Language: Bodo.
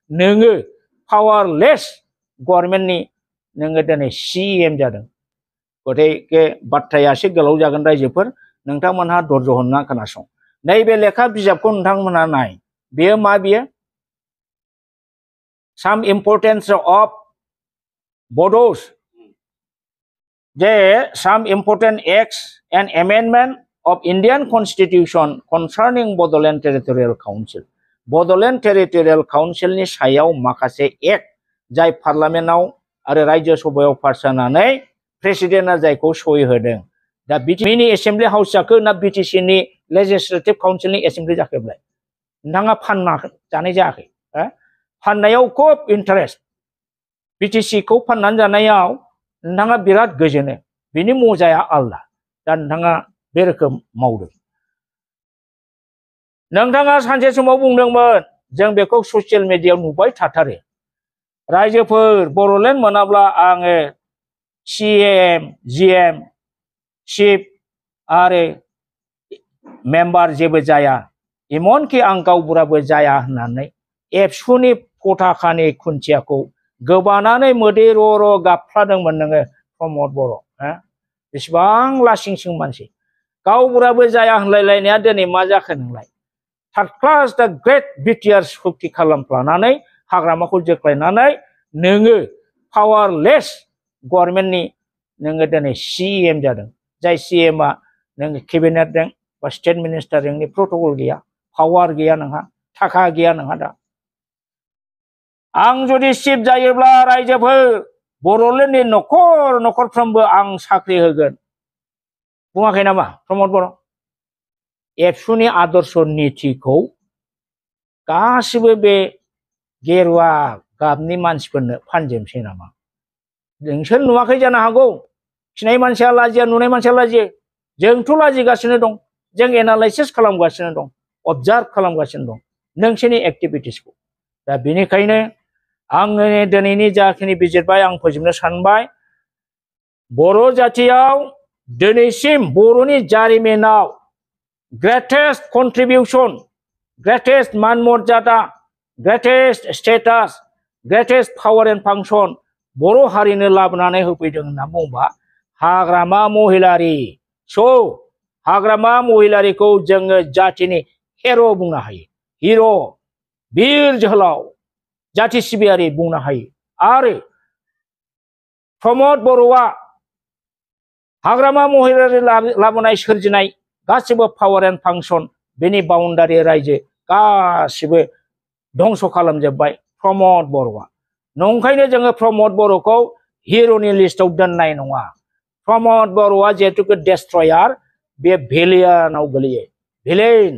नोङो पावारलेस गभर्नमेन्टनि नोङो दिनै CM जादों गतिके बाथ्राया एसे गोलाव जागोन रायजोफोर नोंथांमोनहा धर्ज होनना खोनासं नैबे लेखा बिजाबखौ नोंथांमोनहा नाय बेयो मा बियो some importance of Bodos जे some important acts and amendment of Indian Constitution concerning Bodoland Territorial Council Bodoland Territorial Council नि सायाव माखासे एक्ट जाय पार्लियामेन्टआव आरो राज्य सभायाव पास जानानै प्रेसिडेन्टआ जायखौ सहि होदों दा बिटिसिनि एसेम्बलि हाउस जाखो ना बिटिसिनि लेजिस्लेटिभ काउन्सिलनि एसेम्बलि जाखोब्लाय नोंथाङा फानना जानाय जायाखै फाननायाव खुब इन्टारेस्ट बिटिसिखौ फाननानै जानायाव नोंथाङा बिराद गोजोनो बिनि मजाया आलदा दा नोंथाङा बे रोखोम मावदों नोंथाङा सानसे समाव बुंदोंमोन जों बेखौ ससियेल मिडियायाव नुबाय थाथारो रायजोफोर बर'लेण्ड मोनाब्ला आङो CM GM चिफ आरो मेम्बार जेबो जाया इमनकि आं गावबुराबो जाया होननानै एबसुनि पताकानि खुन्थियाखौ गोबानानै मोदै र' गाबफ्लादोंमोन नोङो प्रमद बर' बेसेबां लासिंसिं मानसि गावबुराबो जाया होनलायलायनाया दिनै मा जाखो नोंलाय थार्ड क्लास दा ग्रेट बिटिआर सक्ति खालामफ्लानानै हाग्रामाखौ जोख्लायनानै नोङो पावारलेस गभर्नमेन्टनि नोङो दिनै CM जादों जाय CMआ नोङो केबिनेट रेंक बा स्टेट मिनिस्टार रेंकनि प्रट'कल गैया पावार गैया नोंहा थाखा गैया नोंहा दा आं जुदि चिफ जायोब्ला रायजोफोर बर'लेण्डनि न'खर न'खरफ्रोमबो आं साख्रि होगोन बुङाखै नामा प्रमद बर' एबसुनि आदर्श नीतिखौ गासिबो बे गेरुवा गाबनि मानसिफोरनो फानजोबसै नामा नोंसोर नुवाखै जानो हागौ सिनाय मानसिया लाजिया नुनाय मानसिया लाजियो जोंथ' लाजिगासिनो दं जों एनालाइसिस खालामगासिनो दं अबजार्भ खालामगासिनो दं नोंसोरनि एक्टिभिटिसखौ दा बेनिखायनो आङो दिनैनि जाखिनि बिजिरबाय आं फोजोबनो सानबाय बर' जाथियाव दिनैसिम बर'नि जारिमिनाव ग्रेटेस्ट कन्ट्रिबिउसन ग्रेटेस्ट मान मर्यादा greatest status greatest power and function बर' हारिनो लाबोनानै होफैदों होनना बुंबा हाग्रामा महिलारि हाग्रामा महिलारिखौ जोङो जातिनि हिर' बुंनो हायो हिर' बिर जोहोलाव जाति सिबियारि बुंनो हायो आरो प्रमद बर'आ हाग्रामा महिलारि लाबोनाय सोरजिनाय गासिबो पावार एन्ड फांसन बेनि बाउन्डारि रायजो गासिबो धंस खालामजोब्बाय प्रमद बर'आ नंखायनो जोङो प्रमद बर'खौ हिर'नि लिस्टआव दोननाय नङा प्रमद बर'आ जिहेतु डेस्ट्रयार बे भिलेनाव गोलैयो भिलेन